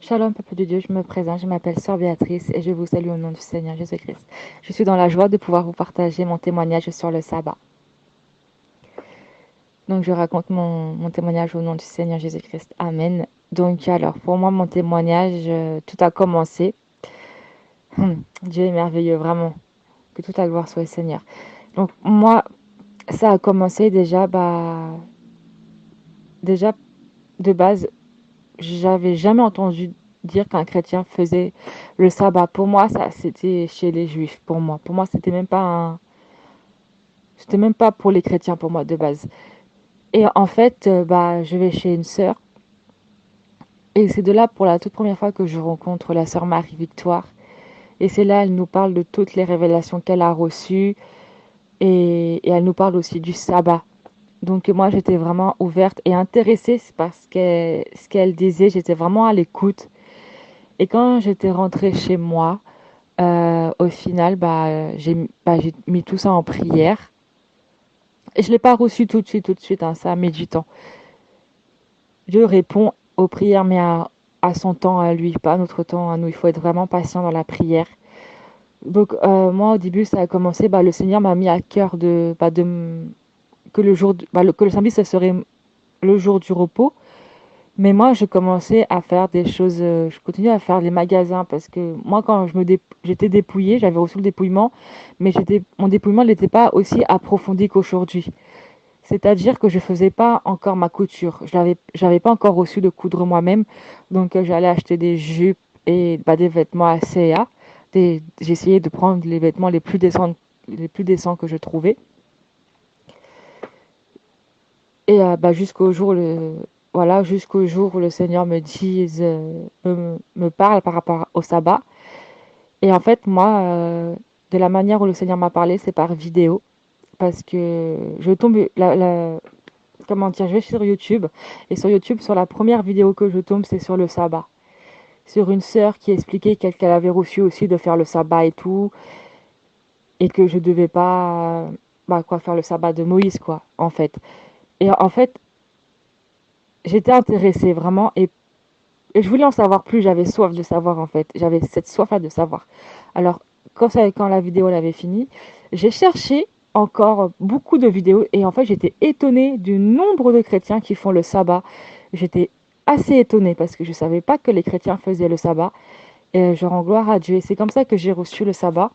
Shalom, peuple de Dieu, je me présente, je m'appelle Sœur Béatrice et je vous salue au nom du Seigneur Jésus-Christ. Je suis dans la joie de pouvoir vous partager mon témoignage sur le sabbat. Donc, je raconte mon témoignage au nom du Seigneur Jésus-Christ. Amen. Donc, alors, pour moi, mon témoignage, tout a commencé. Dieu est merveilleux, vraiment. Que toute la gloire soit au Seigneur. Donc, moi, ça a commencé déjà, de base, j'avais jamais entendu dire qu'un chrétien faisait le sabbat. Pour moi, ça, c'était chez les juifs, pour moi. Pour moi, c'était même pas pour les chrétiens, pour moi, de base. Et en fait, je vais chez une sœur. Et c'est de là, pour la toute première fois, que je rencontre la sœur Marie-Victoire. Et c'est là, elle nous parle de toutes les révélations qu'elle a reçues. Et elle nous parle aussi du sabbat. Donc moi, j'étais vraiment ouverte et intéressée par ce qu'elle disait. J'étais vraiment à l'écoute. Et quand j'étais rentrée chez moi, au final, j'ai mis tout ça en prière. Et je ne l'ai pas reçu tout de suite, hein, ça a mis du temps. Dieu répond aux prières, mais à son temps à lui, pas à notre temps à nous. Il faut être vraiment patient dans la prière. Donc, moi, au début, ça a commencé, le Seigneur m'a mis à cœur que que le samedi, ce serait le jour du repos. Mais moi, je commençais à faire des choses, je continuais à faire les magasins parce que moi, quand j'étais dépouillée, j'avais reçu le dépouillement, mais mon dépouillement n'était pas aussi approfondi qu'aujourd'hui. C'est-à-dire que je faisais pas encore ma couture. J'avais pas encore reçu de coudre moi-même. Donc, j'allais acheter des jupes et des vêtements à C&A. J'essayais de prendre les vêtements les plus décents que je trouvais. Et jusqu'au jour où le Seigneur me parle par rapport au sabbat. Et en fait, moi, de la manière où le Seigneur m'a parlé, c'est par vidéo. Parce que je tombe, comment dire, je vais sur YouTube. Et sur YouTube, sur la première vidéo que je tombe, c'est sur le sabbat. Sur une sœur qui expliquait qu'elle avait reçu aussi de faire le sabbat et tout. Et que je devais pas, faire le sabbat de Moïse, quoi, en fait. Et en fait, j'étais intéressée vraiment et je voulais en savoir plus, j'avais soif de savoir en fait. J'avais cette soif-là de savoir. Alors, quand la vidéo elle avait fini, j'ai cherché encore beaucoup de vidéos et en fait, j'étais étonnée du nombre de chrétiens qui font le sabbat. J'étais assez étonnée parce que je ne savais pas que les chrétiens faisaient le sabbat. Et je rends gloire à Dieu. Et c'est comme ça que j'ai reçu le sabbat.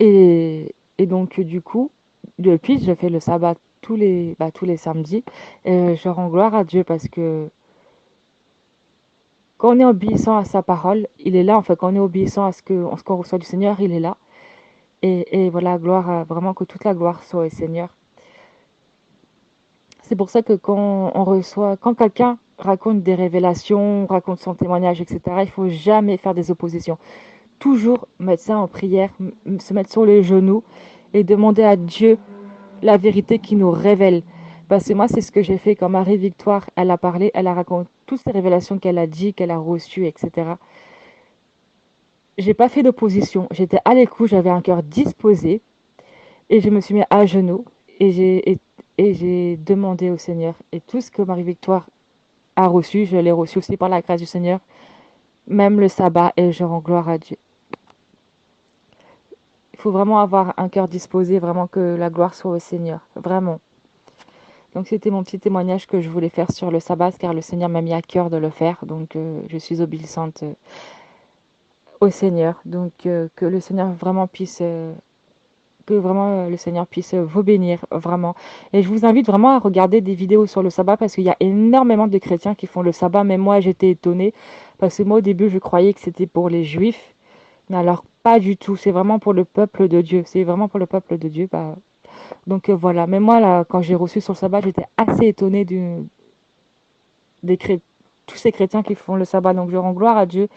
Et donc, du coup, depuis, je fais le sabbat tous les samedis. Et je rends gloire à Dieu parce que quand on est obéissant à sa parole, il est là. En fait, quand on est obéissant à ce qu'on reçoit du Seigneur, il est là. Et voilà, vraiment que toute la gloire soit au Seigneur. C'est pour ça que quand quelqu'un raconte des révélations, raconte son témoignage, etc., il faut jamais faire des oppositions. Toujours mettre ça en prière, se mettre sur les genoux et demander à Dieu la vérité qui nous révèle. Parce que moi, c'est ce que j'ai fait quand Marie-Victoire, elle a parlé, elle a raconté toutes ces révélations qu'elle a dit, qu'elle a reçues, etc. J'ai pas fait d'opposition. J'étais à l'écoute, j'avais un cœur disposé et je me suis mis à genoux et j'ai demandé au Seigneur. Et tout ce que Marie-Victoire a reçu, je l'ai reçu aussi par la grâce du Seigneur, même le sabbat, et je rends gloire à Dieu. Il faut vraiment avoir un cœur disposé, vraiment que la gloire soit au Seigneur, vraiment. Donc c'était mon petit témoignage que je voulais faire sur le sabbat, car le Seigneur m'a mis à cœur de le faire, donc je suis obéissante au Seigneur. Donc que le Seigneur vraiment puisse le Seigneur puisse vous bénir, vraiment. Et je vous invite vraiment à regarder des vidéos sur le sabbat parce qu'il y a énormément de chrétiens qui font le sabbat. Même moi, j'étais étonnée parce que moi, au début, je croyais que c'était pour les juifs. Mais alors, pas du tout. C'est vraiment pour le peuple de Dieu. C'est vraiment pour le peuple de Dieu. Donc voilà. Mais moi, là, quand j'ai reçu sur le sabbat, j'étais assez étonnée des tous ces chrétiens qui font le sabbat. Donc je rends gloire à Dieu.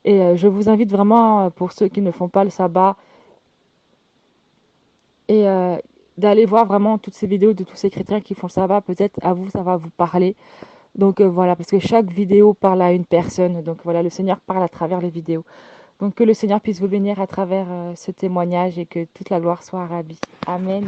Et je vous invite vraiment, pour ceux qui ne font pas le sabbat, et d'aller voir vraiment toutes ces vidéos de tous ces chrétiens qui font le sabbat. Peut-être à vous, ça va vous parler. Donc voilà, parce que chaque vidéo parle à une personne. Donc voilà, le Seigneur parle à travers les vidéos. Donc que le Seigneur puisse vous bénir à travers ce témoignage et que toute la gloire soit à Rabbi. Amen.